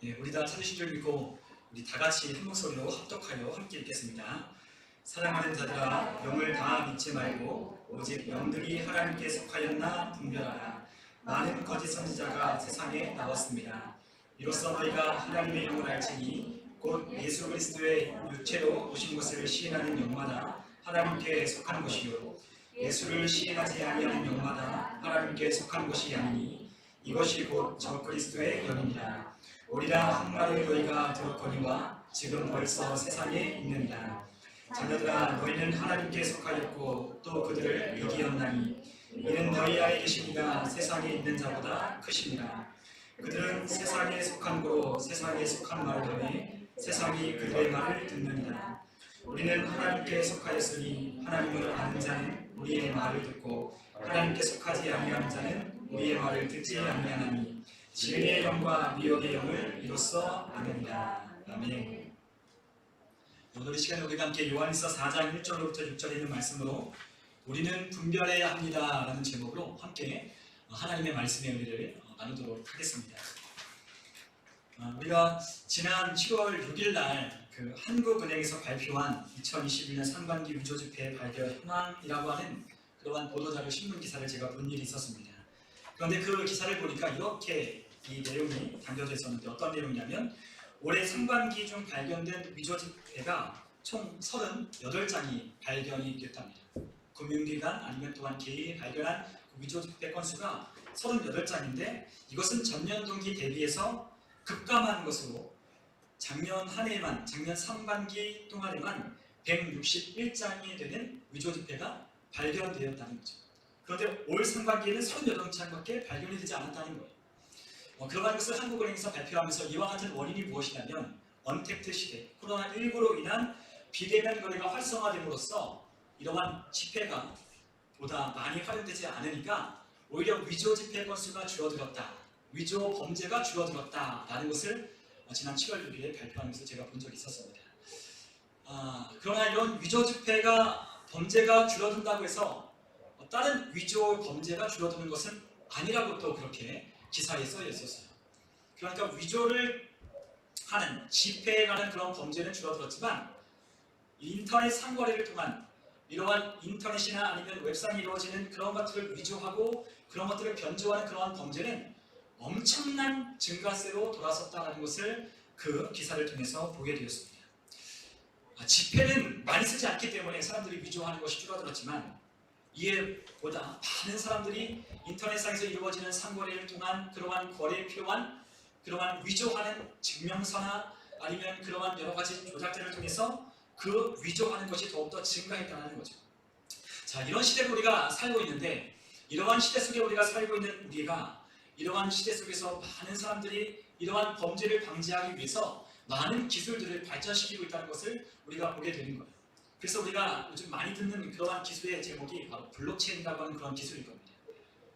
예, 우리 다 찾으신 줄 믿고 우리 다 같이 한 목소리로 합독하여 함께 읽겠습니다. 사랑하는 자들아, 영을 다 믿지 말고 오직 영들이 하나님께 속하였나 분별하라. 많은 거짓 선지자가 세상에 나왔습니다. 이로써 너희가 하나님의 영을 알지니 곧 예수 그리스도의 육체로 오신 것을 시인하는 영마다 하나님께 속한 것이요, 예수를 시인하지 아니하는 영마다 하나님께 속한 것이 아니니 이것이 곧 저 그리스도의 영이니라. 오리라 한 말을 너희가 들었거니와 지금 벌써 세상에 있느니라. 자녀들아, 너희는 하나님께 속하였고 또 그들을 이기었나니 이는 너희 안에 계신 이가 세상에 있는 자보다 크시니라. 그들은 세상에 속한 거로 세상에 속한 말을 하매 세상이 그들의 말을 듣느니라. 우리는 하나님께 속하였으니 하나님을 아는 자는 우리의 말을 듣고 하나님께 속하지 아니하는 자는 우리의 말을 듣지 아니하나니 진리의 영과 미혹의 영을 이로써 아느니라. 아멘. 오늘 이 시간에 우리가 함께 요한일서 4장 1절로부터 6절에 있는 말씀으로 우리는 분별해야 합니다 라는 제목으로 함께 하나님의 말씀의 은혜를 나누도록 하겠습니다. 우리가 지난 10월 6일 날 그 한국은행에서 발표한 2021년 상반기 위조지폐 발견 현황이라고 하는 그러한 보도자료 신문 기사를 제가 본 일이 있었습니다. 그런데 그 기사를 보니까 이렇게 이 내용이 담겨져 있었는데, 어떤 내용이냐면 올해 상반기 중 발견된 위조지폐가 총 38장이 발견이 됐답니다. 금융기관 아니면 또한 개인이 발견한 위조지폐 건수가 38장인데 이것은 전년 동기 대비해서 급감한 것으로 작년 한 해에만, 작년 상반기 동안에만 161장이 되는 위조지폐가 발견되었다는 거죠. 그런데 올 상반기에는 38장밖에 발견이 되지 않았다는 거예요. 그러한 것을 한국은행에서 발표하면서 이와 같은 원인이 무엇이냐면 언택트 시대, 코로나19로 인한 비대면 거래가 활성화됨으로써 이러한 지폐가 보다 많이 활용되지 않으니까 오히려 위조 지폐 건수가 줄어들었다, 위조 범죄가 줄어들었다라는 것을 지난 7월 6일에 발표하면서 제가 본 적이 있었습니다. 그러나 이런 위조 지폐가 범죄가 줄어든다고 해서 다른 위조 범죄가 줄어드는 것은 아니라고 또 그렇게 기사에 써 있었어요. 그러니까 위조를 하는, 지폐에 관한 그런 범죄는 줄어들었지만 인터넷 상거래를 통한 이러한 인터넷이나 아니면 웹상에 이루어지는 그런 것들을 위조하고 그런 것들을 변조하는 그러한 범죄는 엄청난 증가세로 돌아섰다는 것을 그 기사를 통해서 보게 되었습니다. 지폐는 많이 쓰지 않기 때문에 사람들이 위조하는 것이 줄어들었지만 이에보다 많은 사람들이 인터넷상에서 이루어지는 상거래를 통한 그러한 거래에 필요한 그러한 위조하는 증명서나 아니면 그러한 여러 가지 조작들을 통해서 그 위조하는 것이 더욱더 증가했다는 거죠. 자, 이런 시대에 우리가 살고 있는데, 이러한 시대 속에 우리가 살고 있는 우리가 이러한 시대 속에서 많은 사람들이 이러한 범죄를 방지하기 위해서 많은 기술들을 발전시키고 있다는 것을 우리가 보게 되는 거예요. 그래서 우리가 요즘 많이 듣는 그러한 기술의 제목이 바로 블록체인이라고 하는 그런 기술일 겁니다.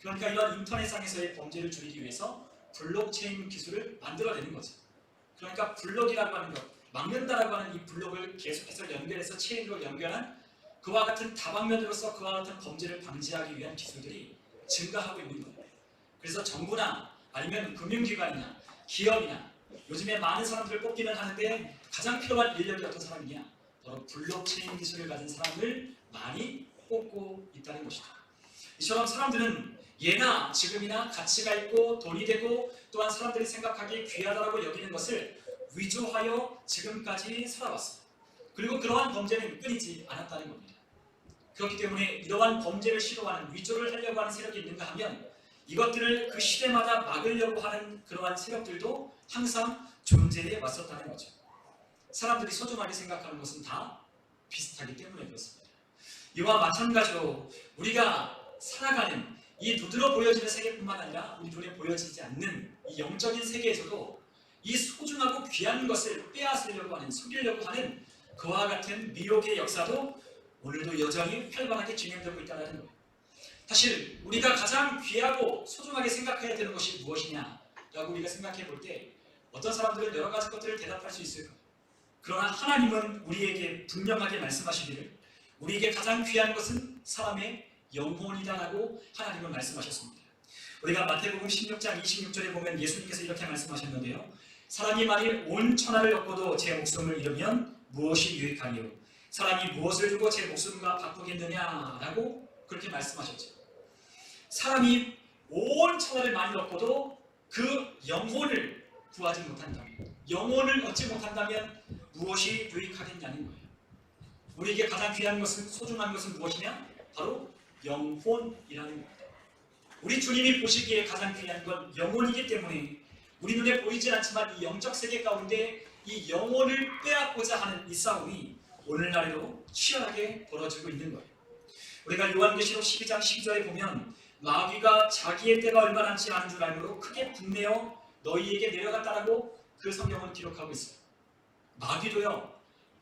그러니까 이런 인터넷상에서의 범죄를 줄이기 위해서 블록체인 기술을 만들어내는 거죠. 그러니까 블록이라고 하는 것, 막는다라고 하는 이 블록을 계속해서 연결해서 체인으로 연결한 그와 같은 다방면으로서 그와 같은 범죄를 방지하기 위한 기술들이 증가하고 있는 거예요. 그래서 정부나 아니면 금융기관이나 기업이나 요즘에 많은 사람들을 뽑기는 하는데 가장 필요한 인력이 어떤 사람이냐? 바로 블록체인 기술을 가진 사람을 많이 뽑고 있다는 것이다. 이처럼 사람들은 예나 지금이나 가치가 있고 돈이 되고 또한 사람들이 생각하기에 귀하다라고 여기는 것을 위조하여 지금까지 살아왔어요. 그리고 그러한 범죄는 끊이지 않았다는 겁니다. 그렇기 때문에 이러한 범죄를 시도하는, 위조를 하려고 하는 세력이 있는가 하면 이것들을 그 시대마다 막으려고 하는 그러한 세력들도 항상 존재해 왔었다는 거죠. 사람들이 소중하게 생각하는 것은 다 비슷하기 때문에 그렇습니다. 이와 마찬가지로 우리가 살아가는 이 눈으로 보여지는 세계뿐만 아니라 우리 눈에 보여지지 않는 이 영적인 세계에서도 이 소중하고 귀한 것을 빼앗으려고 하는, 속이려고 하는 그와 같은 미혹의 역사도 오늘도 여전히 활발하게 진행되고 있다는 거예요. 사실 우리가 가장 귀하고 소중하게 생각해야 되는 것이 무엇이냐라고 우리가 생각해 볼 때 어떤 사람들은 여러 가지 것들을 대답할 수 있을 거예요. 그러나 하나님은 우리에게 분명하게 말씀하시기를 우리에게 가장 귀한 것은 사람의 영혼이다라고 하나님은 말씀하셨습니다. 우리가 마태복음 16장 26절에 보면 예수님께서 이렇게 말씀하셨는데요. 사람이 만일 온 천하를 얻고도 제 목숨을 잃으면 무엇이 유익하리요? 사람이 무엇을 주고 제 목숨과 바꾸겠느냐라고 그렇게 말씀하셨죠. 사람이 온 천하를 많이 얻고도 그 영혼을 구하지 못한다면, 영혼을 얻지 못한다면 무엇이 유익하겠냐는 거예요. 우리에게 가장 귀한 것은, 소중한 것은 무엇이냐? 바로 영혼이라는 거예요. 우리 주님이 보시기에 가장 귀한 건 영혼이기 때문에 우리 눈에 보이질 않지만 이 영적 세계 가운데 이 영혼을 빼앗고자 하는 이 싸움이 오늘날에도 치열하게 벌어지고 있는 거예요. 우리가 요한계시록 12장 12절에 보면 마귀가 자기의 때가 얼마 남지 않은 줄 알므로 크게 분내어 너희에게 내려갔다라고 그 성경은 기록하고 있어요. 마귀도요,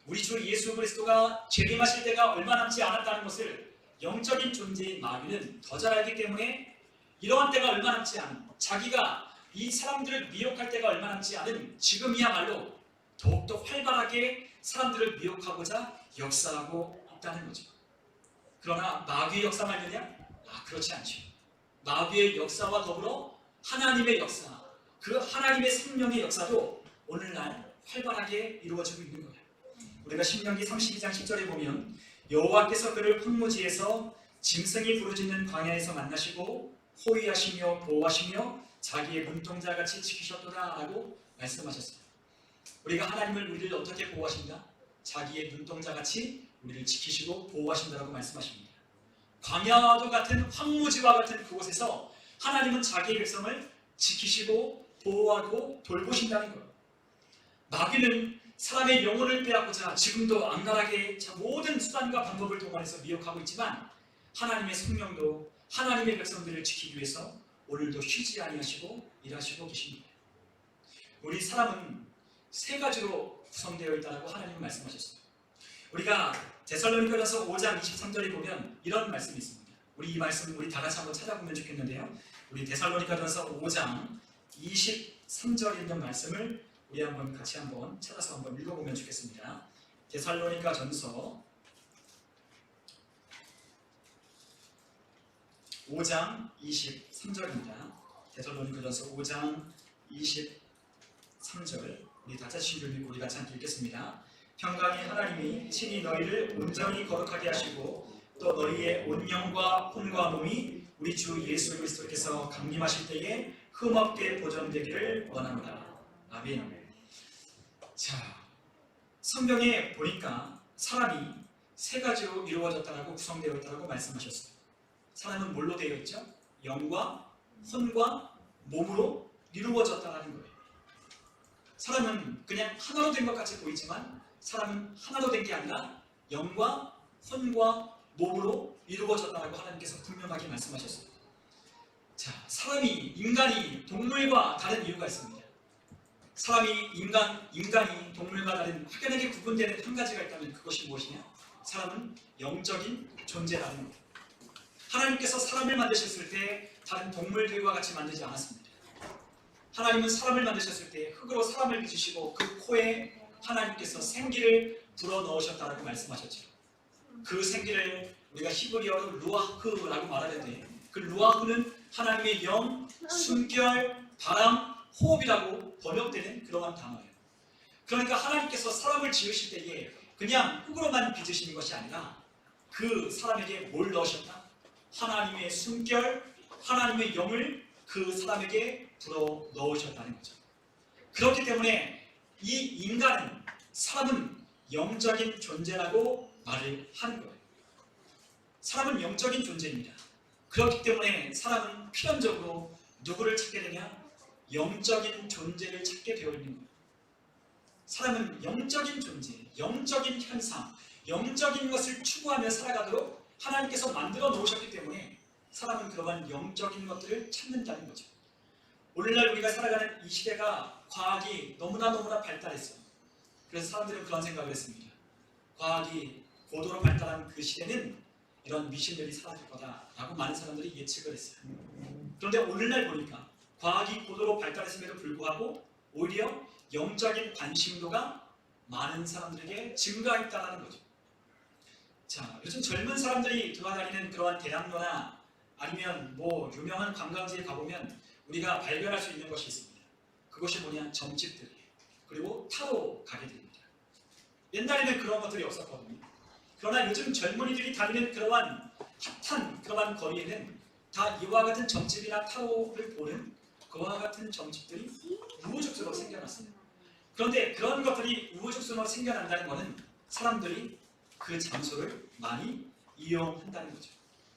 우리 주 예수 그리스도가 재림하실 때가 얼마 남지 않았다는 것을 영적인 존재인 마귀는 더 잘 알기 때문에 이러한 때가 얼마 남지 않은, 자기가 이 사람들을 미혹할 때가 얼마 남지 않은 지금이야말로 더욱더 활발하게 사람들을 미혹하고자 역사하고 있다는 거죠. 그러나 마귀의 역사만 있느냐? 그렇지 않죠. 마귀의 역사와 더불어 하나님의 역사, 그 하나님의 생명의 역사도 오늘날 활발하게 이루어지고 있는 거예요. 우리가 신명기 32장 10절에 보면 여호와께서 그를 황무지에서 짐승이 부르짖는 광야에서 만나시고 호위하시며 보호하시며 자기의 눈동자같이 지키셨도다 라고 말씀하셨어요. 우리가 하나님을 우리를 어떻게 보호하신다? 자기의 눈동자같이 우리를 지키시고 보호하신다라고 말씀하십니다. 광야와도 같은 황무지와 같은 그곳에서 하나님은 자기의 백성을 지키시고 보호하고 돌보신다는 거예요. 마귀는 사람의 영혼을 빼앗고자 지금도 악랄하게 모든 수단과 방법을 동원해서 미혹하고 있지만 하나님의 성령도 하나님의 백성들을 지키기 위해서 오늘도 쉬지 아니하시고 일하시고 계십니다. 우리 사람은 세 가지로 구성되어 있다고 하나님은 말씀하셨어요. 우리가 데살로니가서 5장 23절에 보면 이런 말씀이 있습니다. 우리 이 말씀 우리 다 같이 한번 찾아보면 좋겠는데요. 우리 데살로니가서 5장 23절에 있는 말씀을 우리 한번 같이 한번 찾아서 한번 읽어보면 좋겠습니다. 데살로니가전서 5장 23절입니다. 데살로니가전서 5장 23절 우리 다 같이 읽고 우리 같이 함께 읽겠습니다. 평강의 하나님이 친히 너희를 온전히 거룩하게 하시고 또 너희의 온 영과 혼과 몸이 우리 주 예수 그리스도께서 강림하실 때에 흠없게 보존되기를 원합니다. 아멘. 자, 성경에 보니까 사람이 세 가지로 이루어졌다고 구성되어 있다고 말씀하셨어요. 사람은 뭘로 되어 있죠? 영과 혼과 몸으로 이루어졌다는 거예요. 사람은 그냥 하나로 된 것 같이 보이지만 사람은 하나로 된 게 아니라 영과 혼과 몸으로 이루어졌다고 하나님께서 분명하게 말씀하셨어요. 자, 인간이 동물과 다른 이유가 있습니다. 인간이 동물과 다른 확연하게 구분되는 한 가지가 있다면 그것이 무엇이냐? 사람은 영적인 존재라는 겁니다. 하나님께서 사람을 만드셨을 때 다른 동물들과 같이 만들지 않았습니다. 하나님은 사람을 만드셨을 때 흙으로 사람을 빚으시고 그 코에 하나님께서 생기를 불어넣으셨다고 말씀하셨죠. 그 생기를 우리가 히브리어로 루아흐라고 말하는데 그 루아흐는 하나님의 영, 숨결, 바람, 호흡이라고 번역되는 그러한 단어예요. 그러니까 하나님께서 사람을 지으실 때에 그냥 흙으로만 빚으시는 것이 아니라 그 사람에게 뭘 넣으셨다? 하나님의 숨결, 하나님의 영을 그 사람에게 불어 넣으셨다는 거죠. 그렇기 때문에 이 사람은 영적인 존재라고 말을 하는 거예요. 사람은 영적인 존재입니다. 그렇기 때문에 사람은 필연적으로 누구를 찾게 되냐? 영적인 존재를 찾게 되어 있는 거예요. 사람은 영적인 존재, 영적인 현상, 영적인 것을 추구하며 살아가도록 하나님께서 만들어 놓으셨기 때문에 사람은 그러한 영적인 것들을 찾는다는 거죠. 오늘날 우리가 살아가는 이 시대가 과학이 너무나 발달했어요. 그래서 사람들은 그런 생각을 했습니다. 과학이 고도로 발달한 그 시대는 이런 미신들이 사라질 거다라고 많은 사람들이 예측을 했어요. 그런데 오늘날 보니까 과학이 고도로 발달했음에도 불구하고 오히려 영적인 관심도가 많은 사람들에게 증가했다는 거죠. 자, 요즘 젊은 사람들이 돌아다니는 그러한 대학로나 아니면 유명한 관광지에 가보면 우리가 발견할 수 있는 것이 있습니다. 그것이 뭐냐? 점집들이에요. 그리고 타로 가게 됩니다. 옛날에는 그런 것들이 없었거든요. 그러나 요즘 젊은이들이 다니는 그러한 핫한 그러한 거리에는 다 이와 같은 점집이나 타로를 보는 그와 같은 점집들이 우후죽순으로 생겨났습니다. 그런데 그런 것들이 우후죽순으로 생겨난다는 것은 사람들이 그 장소를 많이 이용한다는 거죠.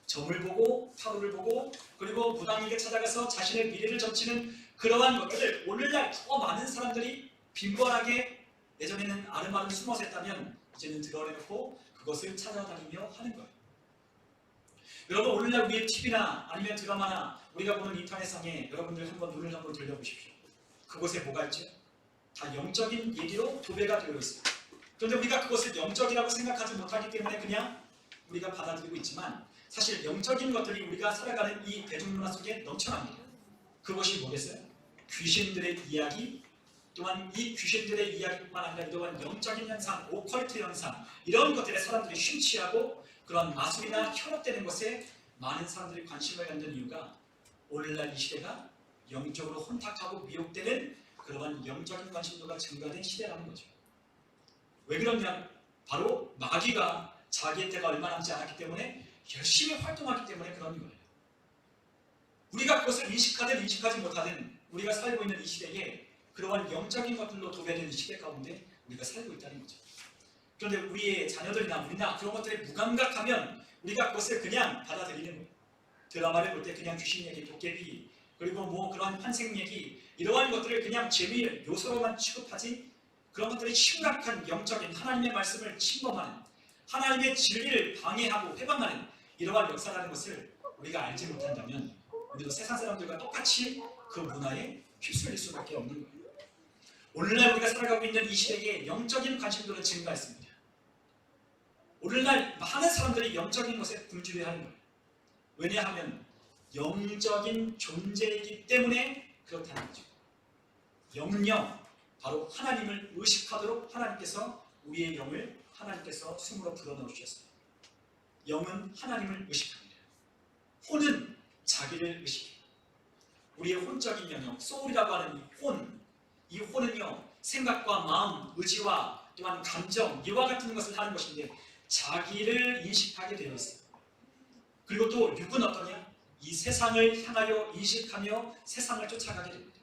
점을 보고 타로를 보고 그리고 무당에게 찾아가서 자신의 미래를 점치는 그러한 것들을 오늘날 더 많은 사람들이 빈번하게, 예전에는 아름아름 숨어서 했다면 이제는 드러내놓고 그것을 찾아다니며 하는 거예요. 여러분, 오늘날 우리의 TV나 아니면 드라마나 우리가 보는 인터넷상에 여러분들 한번 눈을 한번 돌려보십시오. 그곳에 뭐가 있죠? 다 영적인 얘기로 도배가 되어 있어요. 그런데 우리가 그것을 영적이라고 생각하지 못하기 때문에 그냥 우리가 받아들이고 있지만, 사실 영적인 것들이 우리가 살아가는 이 대중문화 속에 넘쳐납니다. 그것이 뭐겠어요? 귀신들의 이야기, 또한 이 귀신들의 이야기뿐만 아니라 이러한 영적인 현상, 오컬트 현상, 이런 것들에 사람들이 심취하고 그런 마술이나 현혹되는 것에 많은 사람들이 관심을 갖는 이유가 오늘날 이 시대가 영적으로 혼탁하고 미혹되는 그러한 영적인 관심도가 증가된 시대라는 거죠. 왜 그러냐? 바로 마귀가 자기의 때가 얼마 남지 않았기 때문에 열심히 활동하기 때문에 그런 거예요. 우리가 그것을 인식하든 인식하지 못하든 우리가 살고 있는 이 시대에 그러한 영적인 것들로 도배된 시대 가운데 우리가 살고 있다는 거죠. 그런데 우리의 자녀들이나 우리나 그런 것들에 무감각하면 우리가 그것을 그냥 받아들이는 거예요. 드라마를 볼 때 그냥 귀신 얘기, 도깨비, 그리고 뭐 그런 환생 얘기, 이러한 것들을 그냥 재미의 요소로만 취급하지, 그런 것들이 심각한 영적인 하나님의 말씀을 침범하는, 하나님의 진리를 방해하고 회방하는 이러한 역사라는 것을 우리가 알지 못한다면 우리도 세상 사람들과 똑같이 그 문화에 휩쓸릴 수밖에 없는 거예요. 오늘날 우리가 살아가고 있는 이 시대에 영적인 관심도는 증가했습니다. 오늘날 많은 사람들이 영적인 것에 굶주려하는 거예요. 왜냐하면 영적인 존재이기 때문에 그렇다는 거죠. 영영, 바로 하나님을 의식하도록 하나님께서 우리의 영을 하나님께서 숨으로 불어넣으셨어요. 영은 하나님을 의식합니다. 혼은 자기를 의식해요. 우리의 혼적인 영역, 소울이라고 하는 이 혼은요, 생각과 마음, 의지와 또한 감정, 이와 같은 것을 하는 것인데 자기를 인식하게 되어 있어요. 그리고 또 육은 어떠냐? 이 세상을 향하여 인식하며 세상을 쫓아가게 됩니다.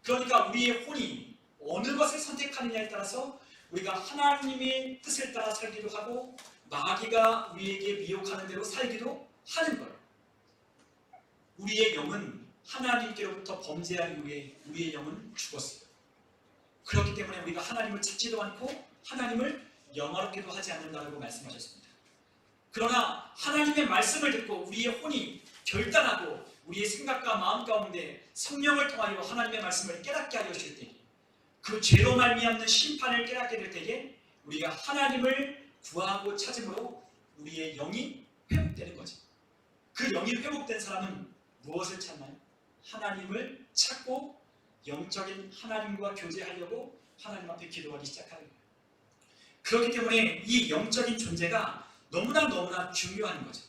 그러니까 우리의 혼이 어느 것을 선택하느냐에 따라서 우리가 하나님의 뜻을 따라 살기도 하고 마귀가 우리에게 미혹하는 대로 살기도 하는 거예요. 우리의 영은 하나님께로부터 범죄한 이후에 우리의 영은 죽었어요. 그렇기 때문에 우리가 하나님을 찾지도 않고 하나님을 영화롭게도 하지 않는다고 말씀하셨습니다. 그러나 하나님의 말씀을 듣고 우리의 혼이 결단하고 우리의 생각과 마음 가운데 성령을 통하여 하나님의 말씀을 깨닫게 하려 주실 때, 그 죄로 말미암는 심판을 깨닫게 될 때에 우리가 하나님을 구하고 찾음으로 우리의 영이 회복되는 거죠. 그 영이 회복된 사람은 무엇을 찾나요? 하나님을 찾고 영적인 하나님과 교제하려고 하나님 앞에 기도하기 시작하는 거예요. 그렇기 때문에 이 영적인 존재가 너무나 중요한 거죠.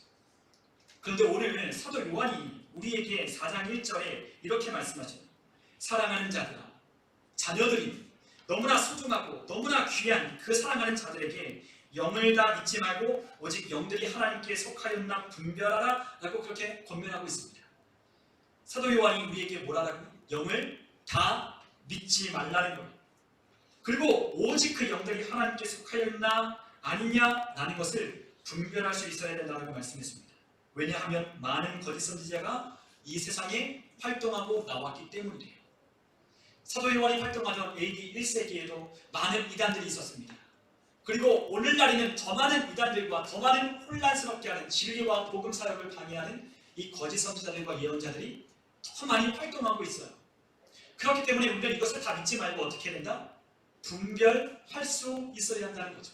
그런데 오늘 사도 요한이 우리에게 4장 1절에 이렇게 말씀하죠. 사랑하는 자들아, 자녀들이 너무나 소중하고 너무나 귀한 그 사랑하는 자들에게 영을 다 믿지 말고 오직 영들이 하나님께 속하였나 분별하라 라고 그렇게 권면하고 있습니다. 사도 요한이 우리에게 뭐라고? 영을 다 믿지 말라는 거예요. 그리고 오직 그 영들이 하나님께 속하였나 아니냐라는 것을 분별할 수 있어야 된다고 말씀했습니다. 왜냐하면 많은 거짓 선지자가 이 세상에 활동하고 나왔기 때문이에요. 사도 요한이 활동하던 AD 1세기에도 많은 이단들이 있었습니다. 그리고 오늘날에는 더 많은 이단들과 더 많은 혼란스럽게 하는 진리와 복음 사역을 방해하는 이 거짓 선지자들과 예언자들이 더 많이 활동하고 있어요. 그렇기 때문에 우리가 이것을 다 믿지 말고 어떻게 해야 된다? 분별할 수 있어야 한다는 거죠.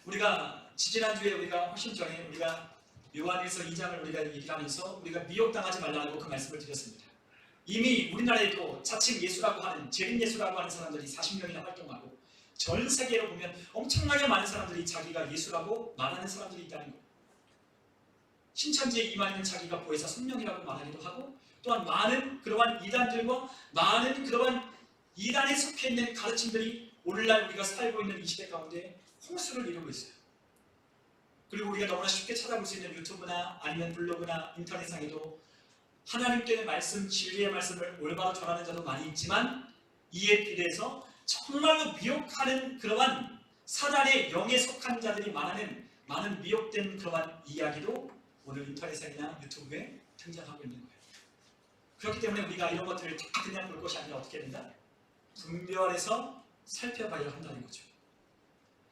우리가 지지난주에 우리가 훨씬 전에 우리가 요한일서 2장을 우리가 얘기하면서 우리가 미혹당하지 말라고 그 말씀을 드렸습니다. 이미 우리나라에도 자칭 예수라고 하는, 재림 예수라고 하는 사람들이 40명이나 활동하고 전 세계로 보면 엄청나게 많은 사람들이 자기가 예수라고 말하는 사람들이 있다는 거예요. 신천지에 임하는 자기가 보혜사 성령이라고 말하기도 하고, 또한 많은 그러한 이단들과 많은 그러한 이단에 속해 있는 가르침들이 오늘날 우리가 살고 있는 이 시대 가운데 홍수를 이루고 있어요. 그리고 우리가 너무나 쉽게 찾아볼 수 있는 유튜브나 아니면 블로그나 인터넷상에도 하나님께의 말씀, 진리의 말씀을 올바로 전하는 자도 많이 있지만 이에 비례해서 정말로 미혹하는 그러한 사단의 영에 속한 자들이 말하는 많은 미혹된 그러한 이야기도 오늘 인터넷상이나 유튜브에 등장하고 있는 거예요. 그렇기 때문에 우리가 이런 것들을 그냥 볼 것이 아니라 어떻게 된다? 분별해서 살펴봐야 한다는 거죠.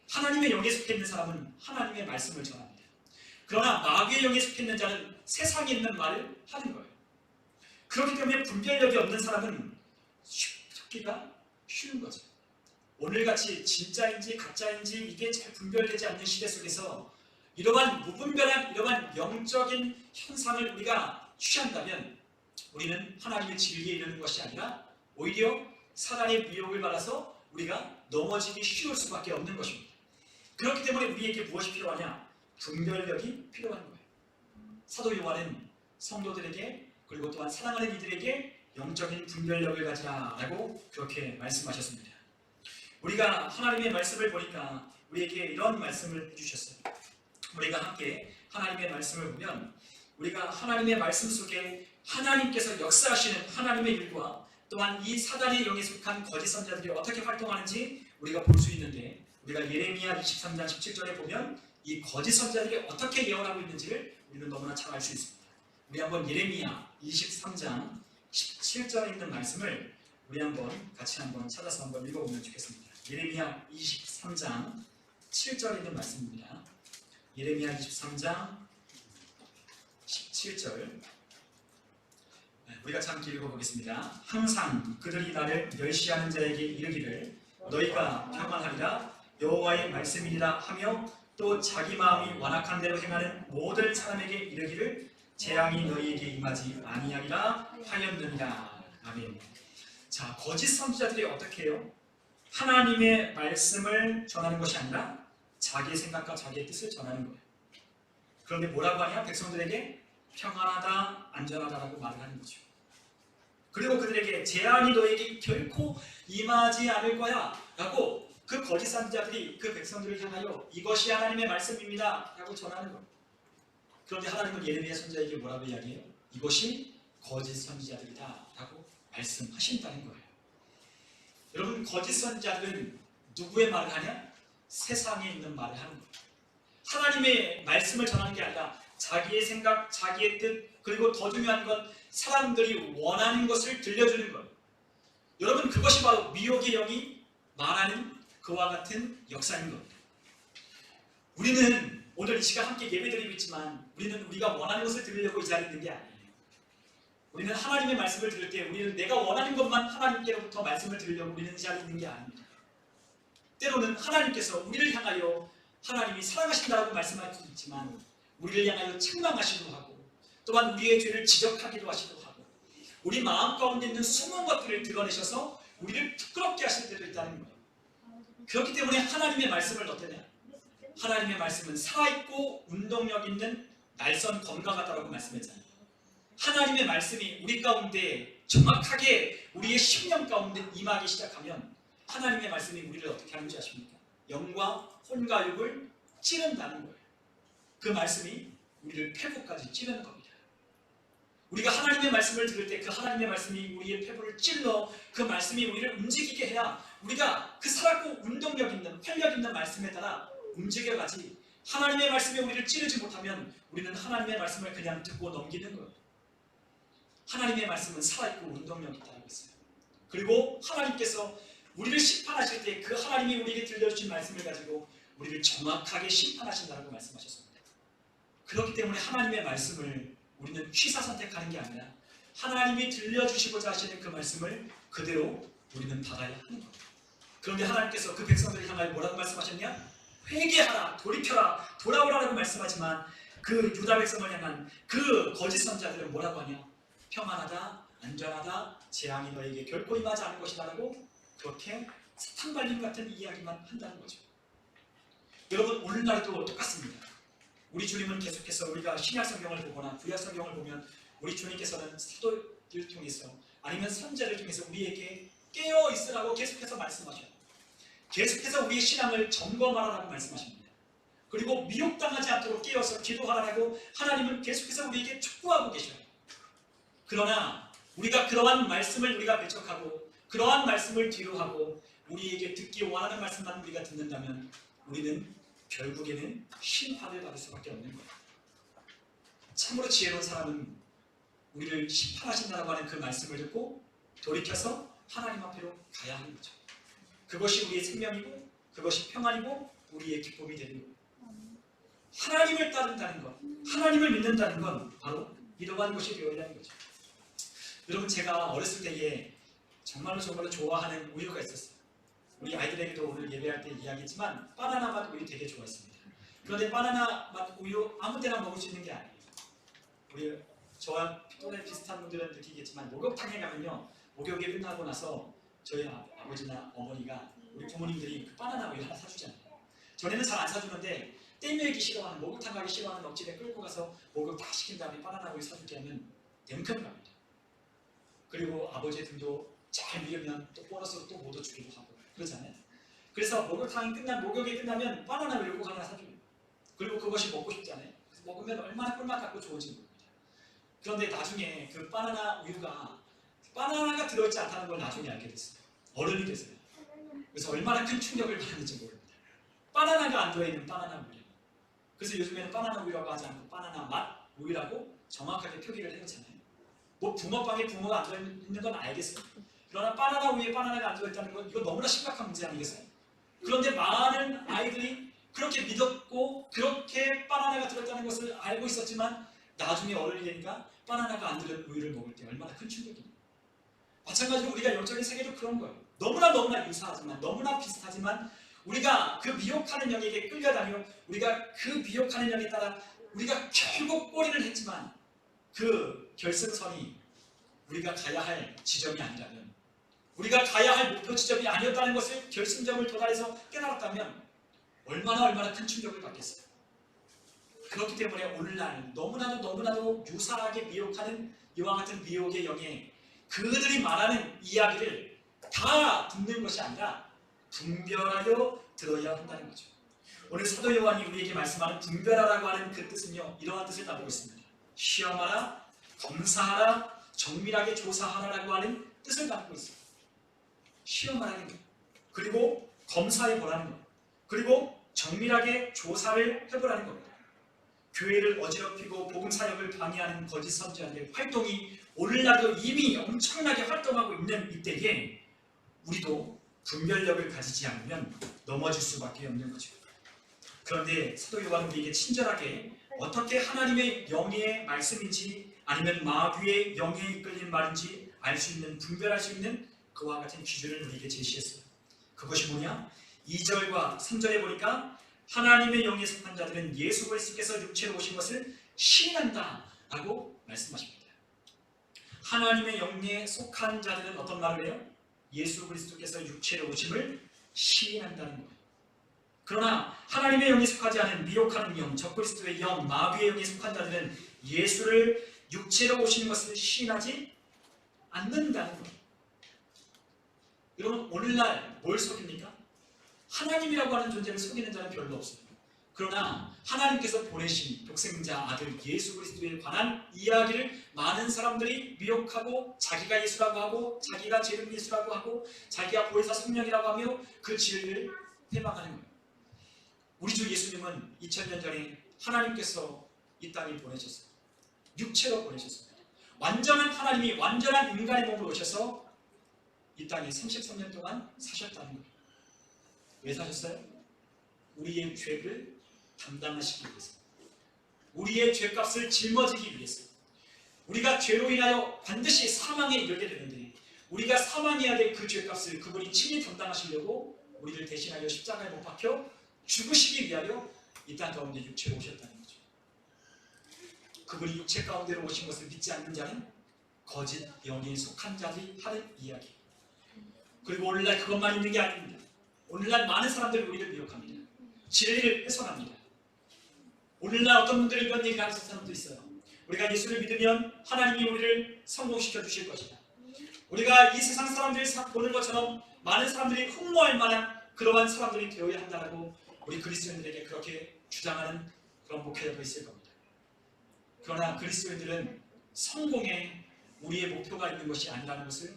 하나님의 영에 속해 있는 사람은 하나님의 말씀을 전합니다. 그러나 마귀의 영에 속해 있는 자는 세상에 있는 말을 하는 거예요. 그렇기 때문에 분별력이 없는 사람은 찾기가 쉬운 거죠. 오늘같이 진짜인지 가짜인지 이게 잘 분별되지 않는 시대 속에서 이러한 무분별한 이러한 영적인 현상을 우리가 취한다면 우리는 하나님의 진리에 이르는 것이 아니라 오히려 사단의 미혹을 받아서 우리가 넘어지기 쉬울 수밖에 없는 것입니다. 그렇기 때문에 우리에게 무엇이 필요하냐? 분별력이 필요한 거예요. 사도 요한은 성도들에게 그리고 또한 사랑하는 이들에게 영적인 분별력을 가지라 라고 그렇게 말씀하셨습니다. 우리가 하나님의 말씀을 보니까 우리에게 이런 말씀을 해주셨어요. 우리가 함께 하나님의 말씀을 보면 우리가 하나님의 말씀 속에 하나님께서 역사하시는 하나님의 일과 또한 이 사단의 영에 속한 거짓 선자들이 어떻게 활동하는지 우리가 볼 수 있는데 우리가 예레미야 23장 17절에 보면 이 거짓 선자들이 어떻게 예언하고 있는지를 우리는 너무나 잘 알 수 있습니다. 우리 한번 예레미야 23장 17절에 있는 말씀을 우리 한번 같이 한번 찾아서 한번 읽어보면 좋겠습니다. 예레미야 23장 7절에 있는 말씀입니다. 예레미야 23장 17절 우리가 함께 읽어보겠습니다. 항상 그들이 나를 멸시하는 자에게 이르기를 너희가 평안하리라 여호와의 말씀이니라 하며 또 자기 마음이 완악한 대로 행하는 모든 사람에게 이르기를 재앙이 너희에게 임하지 아니하리라 하였느니라. 아멘. 자, 거짓 선지자들이 어떻게 해요? 하나님의 말씀을 전하는 것이 아니라 자기의 생각과 자기의 뜻을 전하는 거예요. 그런데 뭐라고 하냐? 백성들에게 평안하다, 안전하다라고 말을 하는 거죠. 그리고 그들에게 재앙이 너에게 결코 임하지 않을 거야 라고 그 거짓 선지자들이 그 백성들을 향하여 이것이 하나님의 말씀입니다 라고 전하는 거예요. 그런데 하나님은 예레미야 선지자에게 뭐라고 이야기해요? 이것이 거짓 선지자들이다 라고 말씀하신다는 거예요. 여러분, 거짓 선지자들은 누구의 말을 하냐? 세상에 있는 말을 하는 거예요. 하나님의 말씀을 전하는 게 아니라 자기의 생각, 자기의 뜻, 그리고 더 중요한 건 사람들이 원하는 것을 들려주는 거예요. 여러분, 그것이 바로 미혹의 영이 말하는 그와 같은 역사인 겁니다. 우리는 오늘 이 시간 함께 예배드리고 있지만 우리는 우리가 원하는 것을 들으려고 이 자리에 있는 게 아니에요. 우리는 하나님의 말씀을 들을 때 우리는 내가 원하는 것만 하나님께로부터 말씀을 들으려고 우리는 이 자리에 있는 게 아닙니다. 때로는 하나님께서 우리를 향하여 하나님이 사랑하신다라고 말씀할 수 있지만 우리를 향하여 책망하시기도 하고 또한 우리의 죄를 지적하기도 하시기도 하고 우리 마음 가운데 있는 숨은 것들을 드러내셔서 우리를 부끄럽게 하실 때도 있다는 거예요. 그렇기 때문에 하나님의 말씀을 어떠냐? 하나님의 말씀은 살아있고 운동력 있는 날선 검과 같다라고 말씀했잖아요. 하나님의 말씀이 우리 가운데 정확하게 우리의 심령 가운데 임하기 시작하면 하나님의 말씀이 우리를 어떻게 하는지 아십니까? 영과 혼과 육을 찌른다는 거예요. 그 말씀이 우리를 폐부까지 찌르는 겁니다. 우리가 하나님의 말씀을 들을 때 그 하나님의 말씀이 우리의 폐부를 찔러 그 말씀이 우리를 움직이게 해야 우리가 그 살았고 운동력 있는 활력 있는 말씀에 따라 움직여가지 하나님의 말씀이 우리를 찌르지 못하면 우리는 하나님의 말씀을 그냥 듣고 넘기는 거예요. 하나님의 말씀은 살아있고 운동력 있다고 했어요. 그리고 하나님께서 우리를 심판하실 때 그 하나님이 우리에게 들려주신 말씀을 가지고 우리를 정확하게 심판하신다고 말씀하셨습니다. 그렇기 때문에 하나님의 말씀을 우리는 취사 선택하는 게 아니라 하나님이 들려주시고자 하시는 그 말씀을 그대로 우리는 받아야 하는 겁니다. 그런데 하나님께서 그 백성들을 향하여 뭐라고 말씀하셨냐? 회개하라, 돌이켜라, 돌아오라라고 말씀하지만 그 유다 백성을 향한 그 거짓 선자들은 뭐라고 하냐? 평안하다, 안전하다, 재앙이 너에게 결코 임하지 않을 것이다라고 그렇게 사탕 발림 같은 이야기만 한다는 거죠. 여러분, 오늘날도 똑같습니다. 우리 주님은 계속해서 우리가 신약 성경을 보거나 구약 성경을 보면 우리 주님께서는 사도들 통해서 아니면 선자를 통해서 우리에게 깨어 있으라고 계속해서 말씀하셔요. 계속해서 우리의 신앙을 점검하라고 말씀하십니다. 그리고 미혹당하지 않도록 깨어서 기도하라고 하나님은 계속해서 우리에게 촉구하고 계셔요. 그러나 우리가 그러한 말씀을 우리가 배척하고 그러한 말씀을 뒤로하고 우리에게 듣기 원하는 말씀만 우리가 듣는다면 우리는 결국에는 심판을 받을 수밖에 없는 거예요. 참으로 지혜로운 사람은 우리를 심판하신다라고 하는 그 말씀을 듣고 돌이켜서 하나님 앞으로 가야 하는 거죠. 그것이 우리의 생명이고 그것이 평안이고 우리의 기쁨이 되는 거예요. 하나님을 따른다는 것, 하나님을 믿는다는 건 바로 이러한 것이 되어야 하는 거죠. 여러분, 제가 어렸을 때에 정말로 좋아하는 우유가 있었어요. 우리 아이들에게도 오늘 예배할 때 이야기했지만 바나나 맛 우유 되게 좋아했습니다. 그런데 바나나 맛 우유 아무 때나 먹을 수 있는 게 아니에요. 우리 저와 또래 비슷한 분들은 느끼겠지만 목욕탕에 가면요, 목욕이 끝나고 나서 저희 아버지나 어머니가 우리 부모님들이 그 바나나 우유 하나 사주잖아요. 전에는 잘 안 사주는데 떼매기 싫어하는, 목욕탕 가기 싫어하는 억지에 끌고 가서 목욕 다 시킨 다음에 바나나 우유 사줄게 하면 냉큼 갑니다. 그리고 아버지의 등도 잘 밀으면 또 보너스로 또 못 주기도 하고 그러잖아요. 그래서 목욕이 끝나면 바나나 우유를 꼭 하나 사줘요. 그리고 그것이 먹고 싶잖아요. 그래서 먹으면 얼마나 꿀맛 같고 좋은지 모릅니다. 그런데 나중에 그 바나나 우유가 바나나가 들어있지 않다는 걸 나중에 알게 됐어요. 어른이 됐어요. 그래서 얼마나 큰 충격을 받았는지 모릅니다. 바나나가 안 들어있는 바나나 우유. 그래서 요즘에는 바나나 우유라고 하지 않고 바나나 맛 우유라고 정확하게 표기를 해놓잖아요. 뭐 붕어빵에 붕어가 안 들어있는 건 알겠어요. 그러나 바나나 우유에 바나나가 안 들어있다는 건 이거 너무나 심각한 문제 아니겠어요? 그런데 많은 아이들이 그렇게 믿었고 그렇게 바나나가 들어있다는 것을 알고 있었지만 나중에 어른이 되니까 바나나가 안 들어있는 우유를 먹을 때 얼마나 큰 충격입니까? 마찬가지로 우리가 영적인 세계도 그런 거예요. 너무나 유사하지만 너무나 비슷하지만 우리가 그 미혹하는 영에게 끌려다녀 우리가 그 미혹하는 영에 따라 우리가 결국 꼬리를 했지만 그 결승선이 우리가 가야 할 지점이 아니라면, 우리가 가야 할 목표 지점이 아니었다는 것을 결승점을 도달해서 깨달았다면 얼마나 큰 충격을 받겠어요. 그렇기 때문에 오늘날 너무나도 유사하게 미혹하는 이와 같은 미혹의 영에 그들이 말하는 이야기를 다 듣는 것이 아니라 분별하여 들어야 한다는 거죠. 오늘 사도 요한이 우리에게 말씀하는 분별하라고 하는 그 뜻은요, 이러한 뜻을 담고 있습니다. 시험하라, 검사하라, 정밀하게 조사하라라고 하는 뜻을 담고 있습니다. 시험하라는 것, 그리고 검사해보라는 것, 그리고 정밀하게 조사를 해보라는 겁니다. 교회를 어지럽히고 복음 사역을 방해하는 거짓 선지자들의 활동이 오늘날도 이미 엄청나게 활동하고 있는 이때에 우리도 분별력을 가지지 않으면 넘어질 수밖에 없는 거죠. 그런데 사도 요한은 우리에게 친절하게 어떻게 하나님의 영의 말씀인지 아니면 마귀의 영에 이끌린 말인지 알 수 있는, 분별할 수 있는 그와 같은 기준을 우리에게 제시했어요. 그것이 뭐냐? 2절과 3절에 보니까 하나님의 영에 속한 자들은 예수 그리스도께서 육체로 오신 것을 시인한다 라고 말씀하십니다. 하나님의 영에 속한 자들은 어떤 말을 해요? 예수 그리스도께서 육체로 오심을 시인한다는 거예요. 그러나 하나님의 영에 속하지 않은 미혹하는 영, 적그리스도의 영, 마귀의 영에 속한 자들은 예수를 육체로 오시는 것을 시인하지 않는다는 거예요. 여러분, 오늘날 뭘 속입니까? 하나님이라고 하는 존재를 속이는 자는 별로 없어요. 그러나 하나님께서 보내신 독생자 아들 예수 그리스도에 관한 이야기를 많은 사람들이 미혹하고 자기가 예수라고 하고 자기가 제름 예수라고 하고 자기가 보혜사 성령이라고 하며 그 진리를 해방하는 거예요. 우리 주 예수님은 2000년 전에 하나님께서 이 땅에 보내셨어요. 육체로 보내셨습니다. 완전한 하나님이 완전한 인간의 몸으로 오셔서 이 땅에 33년 동안 사셨다는 거예요. 왜 사셨어요? 우리의 죄를 담당하시기 위해서, 우리의 죄값을 짊어지기 위해서. 우리가 죄로 인하여 반드시 사망에 이르게 되는데 우리가 사망해야 될 그 죄값을 그분이 친히 담당하시려고 우리를 대신하여 십자가에 못 박혀 죽으시기 위하여 이 땅 가운데 육체로 오셨다는 거죠. 그분이 육체 가운데로 오신 것을 믿지 않는 자는 거짓 영에 속한 자들이 하는 이야기. 그리고 오늘날 그것만 있는 게 아닙니다. 오늘날 많은 사람들이 우리를 미혹합니다. 진리를 훼손합니다. 오늘날 어떤 분들이 이런 얘기를 하는 사람도 있어요. 우리가 예수를 믿으면 하나님이 우리를 성공시켜 주실 것이다. 우리가 이 세상 사람들이 보는 것처럼 많은 사람들이 흠모할 만한 그러한 사람들이 되어야 한다고 우리 그리스도인들에게 그렇게 주장하는 그런 목회자도 있을 겁니다. 그러나 그리스도인들은 성공에 우리의 목표가 있는 것이 아니라는 것을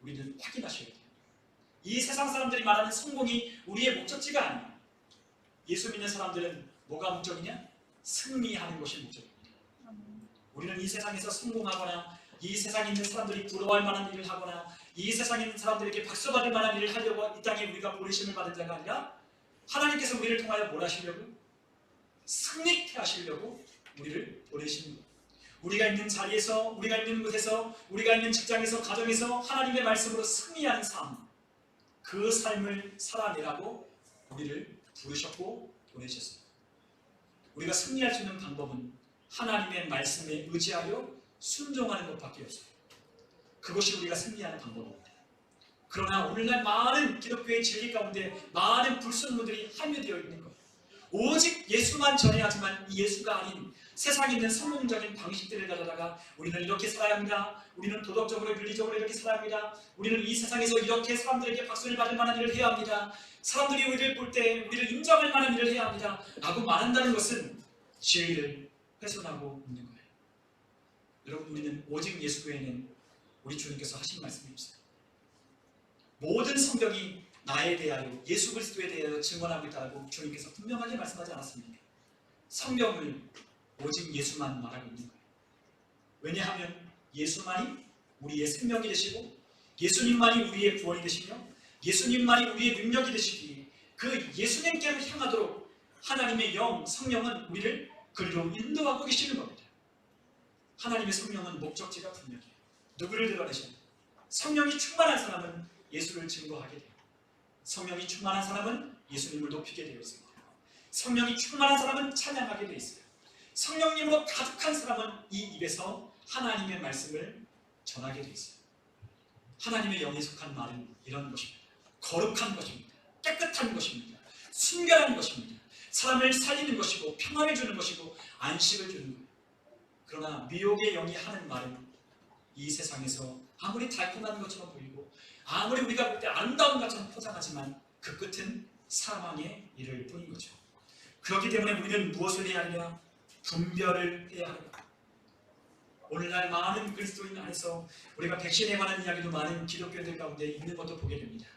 우리는 확인하셔야 돼요. 이 세상 사람들이 말하는 성공이 우리의 목적지가 아니에요. 예수 믿는 사람들은 뭐가 목적이냐? 승리하는 것이 목적입니다. 우리는 이 세상에서 성공하거나 이 세상에 있는 사람들이 부러워할 만한 일을 하거나 이 세상에 있는 사람들에게 박수받을 만한 일을 하려고 이 땅에 우리가 보내심을 받은 자가 아니라 하나님께서 우리를 통하여 뭘 하시려고? 승리케 하시려고 우리를 보내시는 거예요. 우리가 있는 자리에서, 우리가 있는 곳에서, 우리가 있는 직장에서, 가정에서 하나님의 말씀으로 승리하는 삶, 그 삶을 살아내라고 우리를 부르셨고 보내셨습니다. 우리가 승리할 수 있는 방법은 하나님의 말씀에 의지하여 순종하는 것밖에 없어요. 그것이 우리가 승리하는 방법입니다. 그러나 오늘날 많은 기독교의 진리 가운데 많은 불순물들이 함유되어 있는 거예요. 오직 예수만 전해야 하지만 이 예수가 아닌 세상에 있는 성공적인 방식들을 가져다가 우리는 이렇게 살아야 합니다. 우리는 도덕적으로 윤리적으로 이렇게 살아야 합니다. 우리는 이 세상에서 이렇게 사람들에게 박수를 받을 만한 일을 해야 합니다. 사람들이 우리를 볼 때 우리를 인정할 만한 일을 해야 합니다. 라고 말한다는 것은 진리를 훼손하고 있는 거예요. 여러분, 우리는 오직 예수 외에는 우리 주님께서 하신 말씀이 없어요. 모든 성경이 나에 대하여 예수 그리스도에 대하여 증언하고 있다고 주님께서 분명하게 말씀하지 않았습니까? 성경을 오직 예수만 말하고 있는 거예요. 왜냐하면 예수만이 우리의 생명이 되시고 예수님만이 우리의 구원이 되시며 예수님만이 우리의 능력이 되시기에 그 예수님께로 향하도록 하나님의 영, 성령은 우리를 그리로 인도하고 계시는 겁니다. 하나님의 성령은 목적지가 분명해요. 누구를 드러내셔요? 성령이 충만한 사람은 예수를 증거하게 돼요. 성령이 충만한 사람은 예수님을 높이게 되어 있습니다. 성령이 충만한 사람은 찬양하게 되어 있어요. 성령님으로 가득한 사람은 이 입에서 하나님의 말씀을 전하게 되어 있어요. 하나님의 영에 속한 말은 이런 것입니다. 거룩한 것입니다. 깨끗한 것입니다. 순결한 것입니다. 사람을 살리는 것이고 평안을 주는 것이고 안식을 주는 거예요. 그러나 미혹의 영이 하는 말은 이 세상에서 아무리 달콤한 것처럼 보이고 아무리 우리가 볼 때 아름다운 것처럼 포장하지만 그 끝은 사망에 이를 뿐인 거죠. 그렇기 때문에 우리는 무엇을 해야 하느냐? 분별을 해야 하는 거예요. 오늘날 많은 그리스도인 안에서 우리가 백신에 관한 이야기도 많은 기독교인들 가운데 있는 것도 보게 됩니다.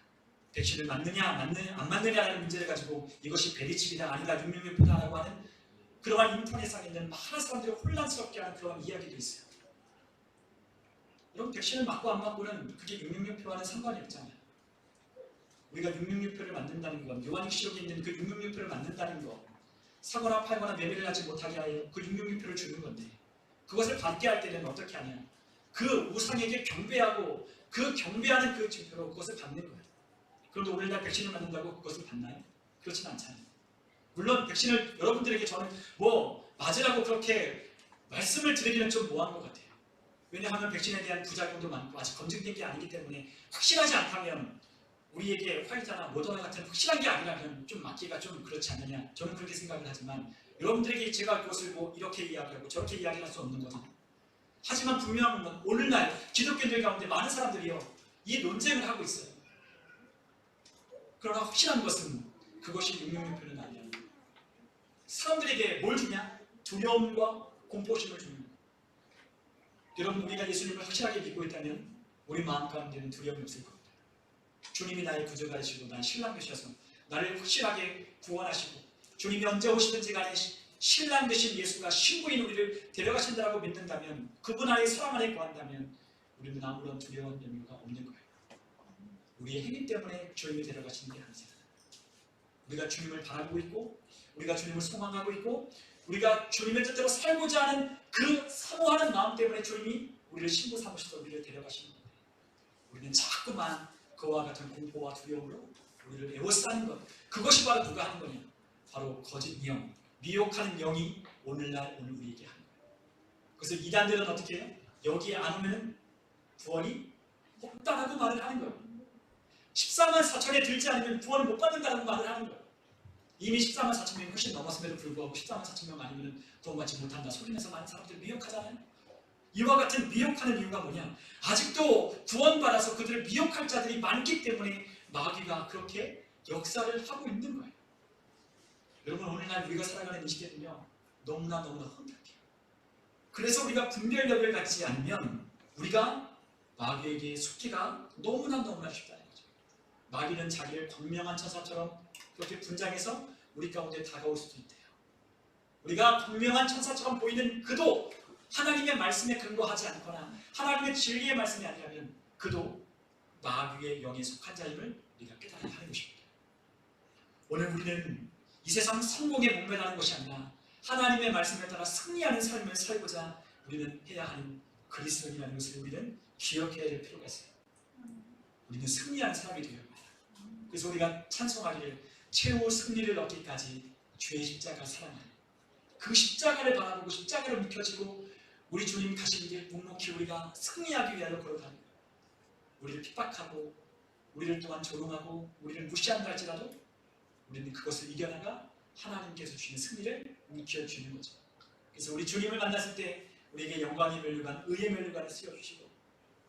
백신을 맞느냐 안 맞느냐라는 문제를 가지고 이것이 베리칩이다 아니다 666이다라고 하는 그러한 인터넷상에 있는 많은 사람들이 혼란스럽게 하는 그런 이야기도 있어요. 여러분, 백신을 맞고 안 맞고는 그게 666표와는 상관이 없잖아요. 우리가 666표를 만든다는 건 요한계시록에 있는 그 666표를 만든다는 거 사거나 팔거나 매매를 하지 못하게 하여 그 666표를 주는 건데 그것을 받게 할 때는 어떻게 하냐? 그 우상에게 경배하고 그 경배하는 그 증표로 그것을 받는 거예요. 그런데 오늘날 백신을 맞는다고 그것을 받나요? 그렇지는 않잖아요. 물론 백신을 여러분들에게 저는 맞으라고 그렇게 말씀을 드리기는 좀 뭐한 것 같아요. 왜냐하면 백신에 대한 부작용도 많고 아직 검증된 게 아니기 때문에 확실하지 않다면 우리에게 화이자나 모더나 같은 확실한 게 아니라면 좀 맞기가 좀 그렇지 않느냐 저는 그렇게 생각을 하지만 여러분들에게 제가 그것을 이렇게 이야기하고 저렇게 이야기할 수 없는 거죠. 하지만 분명한 건 오늘날 기독교인들 가운데 많은 사람들이요 이 논쟁을 하고 있어요. 그러나 확실한 것은 그것이 666표는 아니야. 사람들에게 뭘 주냐? 두려움과 공포심을 주는 거예요. 여러분, 우리가 예수님을 확실하게 믿고 있다면 우리 마음 가운데는 두려움이 없을 겁니다. 주님이 나의 구주가 되시고 나의 신랑 되셔서 나를 확실하게 구원하시고 주님이 언제 오시든지 간에 신랑 되신 예수가 신부인 우리를 데려가신다고 믿는다면 그분 안에 사랑 안에 거한다면 우리는 아무런 두려운 염려가 없는 거예요. 우리의 행위 때문에 주님이 데려가시는 게 아니잖아요. 우리가 주님을 바라보고 있고 우리가 주님을 소망하고 있고 우리가 주님의 뜻대로 살고자 하는 그 사모하는 마음 때문에 주님이 우리를 신부 삼으셔서 우리를 데려가시는 건데 우리는 자꾸만 그와 같은 공포와 두려움으로 우리를 에워싸는 것 그것이 바로 누가 하는 거냐? 바로 거짓 영, 미혹하는 영이 오늘 우리에게 하는 거예요. 그래서 이단들은 어떻게 해요? 여기에 안 오면 구원이 없다라고 말을 하는 거예요. 14만 4천에 들지 않으면 구원을 못 받는다는 말을 하는 거예요. 이미 14만 4천 명이 훨씬 넘었음에도 불구하고 14만 4천 명 아니면 구원받지 못한다 소리내서 많은 사람들이 미혹하잖아요. 이와 같은 미혹하는 이유가 뭐냐? 아직도 구원받아서 그들을 미혹할 자들이 많기 때문에 마귀가 그렇게 역사를 하고 있는 거예요. 여러분, 오늘날 우리가 살아가는 이 시대는요, 너무나 혼탁해요. 그래서 우리가 분별력을 갖지 않으면 우리가 마귀에게 속기가 너무나 쉽다는 거죠. 마귀는 자기를 광명한 천사처럼 그렇게 분장해서 우리 가운데 다가올 수도 있대요. 우리가 광명한 천사처럼 보이는 그도 하나님의 말씀에 근거하지 않거나 하나님의 진리의 말씀이 아니라면 그도 마귀의 영에 속한 자임을 우리가 깨달아야 하는 것입니다. 오늘 우리는 이 세상 성공에 목매다는 것이 아니라 하나님의 말씀에 따라 승리하는 삶을 살고자 우리는 해야 하는 그리스도인이라는 것을 우리는 기억해야 될 필요가 있어요. 우리는 승리하는 사람이 되어야 합니다. 그래서 우리가 찬송하기를 최후 승리를 얻기까지 주의 십자가 사랑하는 그 십자가를 바라보고 십자가를 묵혀지고 우리 주님 가신 길 묵묵히 우리가 승리하기 위하여 걸어가는, 우리를 핍박하고 우리를 또한 조롱하고 우리를 무시한다 할지라도 우리는 그것을 이겨나가 하나님께서 주시는 승리를 묵혀주는 거죠. 그래서 우리 주님을 만났을 때 우리에게 영광의 면류관, 의의 면류관을 씌워주시고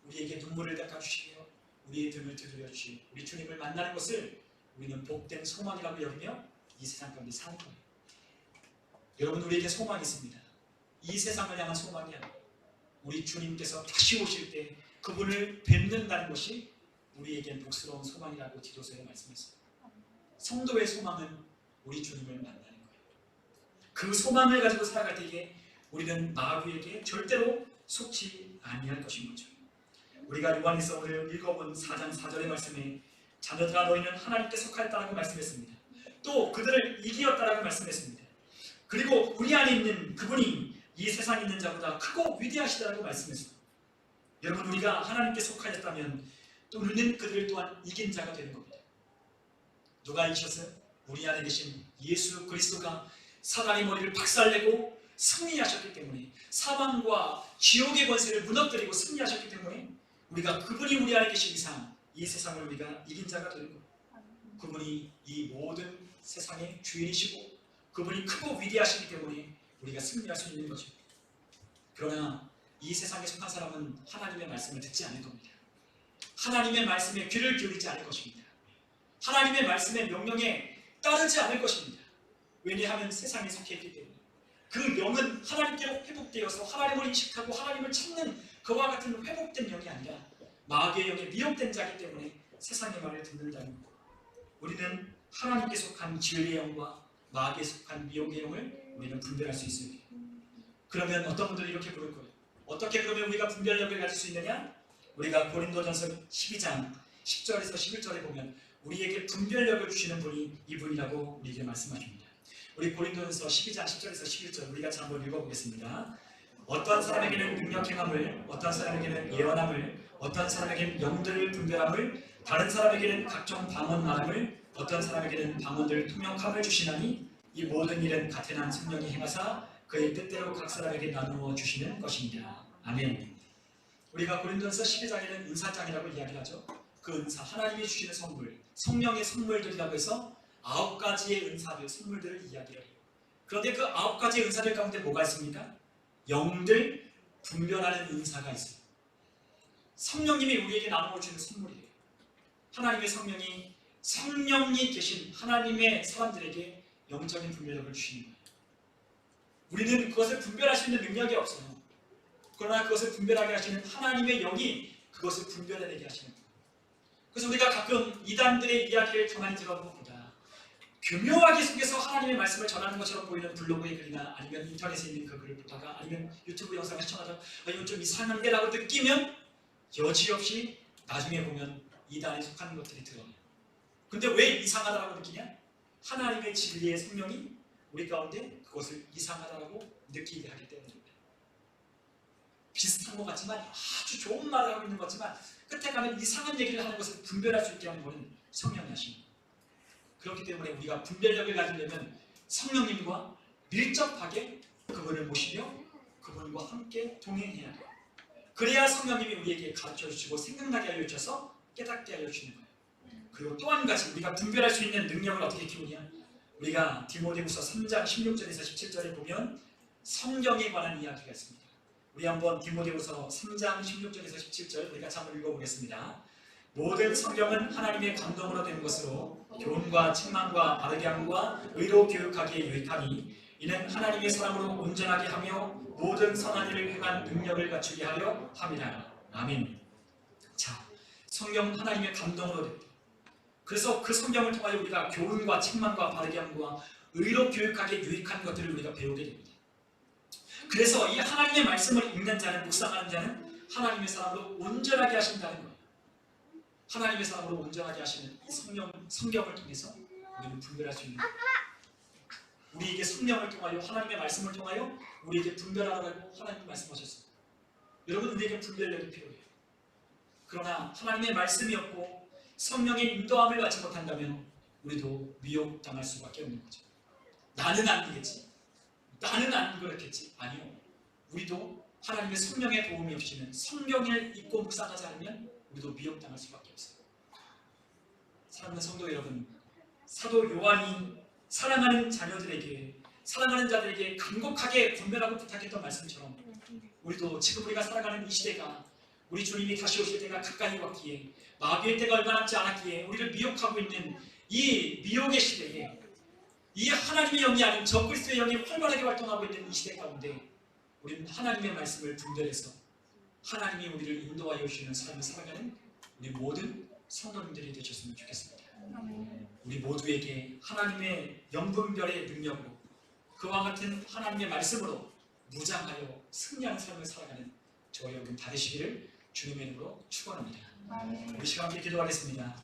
우리에게 눈물을 닦아주시며 우리의 등을 두드려 주시고 우리 주님을 만나는 것을 우리는 복된 소망이라고 여기며 이 세상 가운데 사는 거예요. 여러분, 우리에게 소망이 있습니다. 이 세상을 향한 소망이 아니라 우리 주님께서 다시 오실 때 그분을 뵙는다는 것이 우리에겐 복스러운 소망이라고 디도서에 말씀했어요. 성도의 소망은 우리 주님을 만나는 거예요. 그 소망을 가지고 살아갈 때에 우리는 마귀에게 절대로 속지 아니할 것인 거죠. 우리가 요한에서 오늘 읽어본 4장 4절의 말씀에 자녀들아 너희는 하나님께 속하였다라고 말씀했습니다. 또 그들을 이기었다라고 말씀했습니다. 그리고 우리 안에 있는 그분이 이 세상에 있는 자보다 크고 위대하시다라고 말씀했습니다. 여러분, 우리가 하나님께 속하였다면 또 우리는 그들을 또한 이긴 자가 되는 겁니다. 누가 이기셨어요? 우리 안에 계신 예수 그리스도가 사단의 머리를 박살내고 승리하셨기 때문에, 사망과 지옥의 권세를 무너뜨리고 승리하셨기 때문에 우리가 그분이 우리 안에 계신 이상 이 세상을 우리가 이긴 자가 되는 겁니다. 그분이 이 모든 세상의 주인이시고 그분이 크고 위대하시기 때문에 우리가 승리할 수 있는 거죠. 그러나 이 세상에 속한 사람은 하나님의 말씀을 듣지 않을 겁니다. 하나님의 말씀에 귀를 기울이지 않을 것입니다. 하나님의 말씀의 명령에 따르지 않을 것입니다. 왜냐하면 세상에 속해 있기 때문에 그 영은 하나님께로 회복되어서 하나님을 인식하고 하나님을 찾는 그와 같은 회복된 영이 아니라 마귀의 영에 미혹된 자이기 때문에 세상의 말을 듣는다는 것. 우리는 하나님께 속한 진리의 영과 마귀에 속한 미혹의 영을 우리는 분별할 수 있어야 돼요. 그러면 어떤 분들이 이렇게 부를 거예요. 어떻게 그러면 우리가 분별력을 가질 수 있느냐? 우리가 고린도전서 12장 10절에서 11절에 보면 우리에게 분별력을 주시는 분이 이분이라고 우리에게 말씀하십니다. 우리 고린도전서 12장 10절에서 11절 우리가 한번 읽어보겠습니다. 어떤 사람에게는 능력 행함을, 어떤 사람에게는 예언함을, 어떤 사람에게는 영들을 분별함을, 다른 사람에게는 각종 방언 말함을, 어떤 사람에게는 방언들 통역함을 주시나니 이 모든 일은 같은 한 성령이 행하사 그의 뜻대로 각 사람에게 나누어 주시는 것입니다. 아멘. 우리가 고린도전서 12장에는 은사장이라고 이야기를 하죠. 그 은사, 하나님이 주시는 선물, 성령의 선물들이라고 해서 9가지의 은사들, 선물들을 이야기를 해요. 그런데 그 9가지의 은사들 가운데 뭐가 있습니까? 영들 분별하는 은사가 있어요. 성령님이 우리에게 나누어 주는 선물이에요. 하나님의 성령이 계신 하나님의 사람들에게 영적인 분별력을 주시는 거예요. 우리는 그것을 분별할 수 있는 능력이 없어요. 그러나 그것을 분별하게 하시는 하나님의 영이 그것을 분별해내게 하시는 거예요. 그래서 우리가 가끔 이단들의 이야기를 가만히 들어보면 교묘하게 속에서 하나님의 말씀을 전하는 것처럼 보이는 블로그의 글이나 아니면 인터넷에 있는 그 글을 보다가 아니면 유튜브 영상을 시청하다가 이건 좀 이상한데 라고 느끼면 여지없이 나중에 보면 이단에 속하는 것들이 드러나요. 근데 왜 이상하다고 느끼냐? 하나님의 진리의 성령이 우리 가운데 그것을 이상하다고 느끼게 하기 때문입니다. 비슷한 것 같지만 아주 좋은 말을 하고 있는 것 같지만 끝에 가면 이상한 얘기를 하는 것을 분별할 수 있게 하는 것은 성령이 하십니다. 그렇기 때문에 우리가 분별력을 가지려면 성령님과 밀접하게 그분을 모시며 그분과 함께 동행해야 돼요. 그래야 성령님이 우리에게 가르쳐주시고 생각나게 알려주셔서 깨닫게 알려주시는 거예요. 그리고 또 한 가지 우리가 분별할 수 있는 능력을 어떻게 키우냐? 우리가 디모데후서 3장 16절에서 17절에 보면 성경에 관한 이야기가 있습니다. 우리 한번 디모데후서 3장 16절에서 17절 우리 같이 한번 읽어보겠습니다. 모든 성경은 하나님의 감동으로 된 것으로 교훈과 책망과 바르게 함과 의로 교육하기에 유익하니 이는 하나님의 사람으로 온전하게 하며 모든 선한 일을 행한 능력을 갖추게 하려 함이라. 아멘. 자, 성경 하나님의 감동으로 됐다. 그래서 그 성경을 통하여 우리가 교훈과 책망과 바르게 함과 의로 교육하기에 유익한 것들을 우리가 배우게 됩니다. 그래서 이 하나님의 말씀을 읽는 자는, 묵상하는 자는 하나님의 사람으로 온전하게 하신다는 거예요. 하나님의 사람으로 온전하게 하시는 이 성경을 통해서 우리는 분별할 수 있는 거예요. 우리에게 성령을 통하여, 하나님의 말씀을 통하여 우리에게 분별하라고 하나님이 말씀하셨습니다. 여러분, 우리에게 분별력이 필요해요. 그러나 하나님의 말씀이 없고 성령의 인도함을 받지 못한다면 우리도 미혹당할 수밖에 없는 거죠. 나는 안 되겠지, 나는 안 그렇겠지. 아니요, 우리도 하나님의 성령의 도움이 없이는, 성경을 읽고 묵상하지 않으면 우리도 미혹당할 수밖에 없어요. 사랑하는 성도 여러분, 사도 요한이 사랑하는 자녀들에게, 사랑하는 자들에게 간곡하게 분별하고 부탁했던 말씀처럼 우리도 지금 우리가 살아가는 이 시대가, 우리 주님이 다시 오실 때가 가까이 왔기에, 마귀의 때가 얼마 남지 않았기에 우리를 미혹하고 있는 이 미혹의 시대에, 이 하나님의 영이 아닌 적그리스도의 영이 활발하게 활동하고 있는 이 시대 가운데 우리는 하나님의 말씀을 분별해서 하나님이 우리를 인도하여 주시는 삶을 살아가는 우리 모든 성도님들이 되셨으면 좋겠습니다. 우리 모두에게 하나님의 영분별의 능력으로, 그와 같은 하나님의 말씀으로 무장하여 승리하는 삶을 살아가는 저와 여러분 다 되시기를 주님의 이름으로 축원합니다. 우리 시간 함께 기도하겠습니다.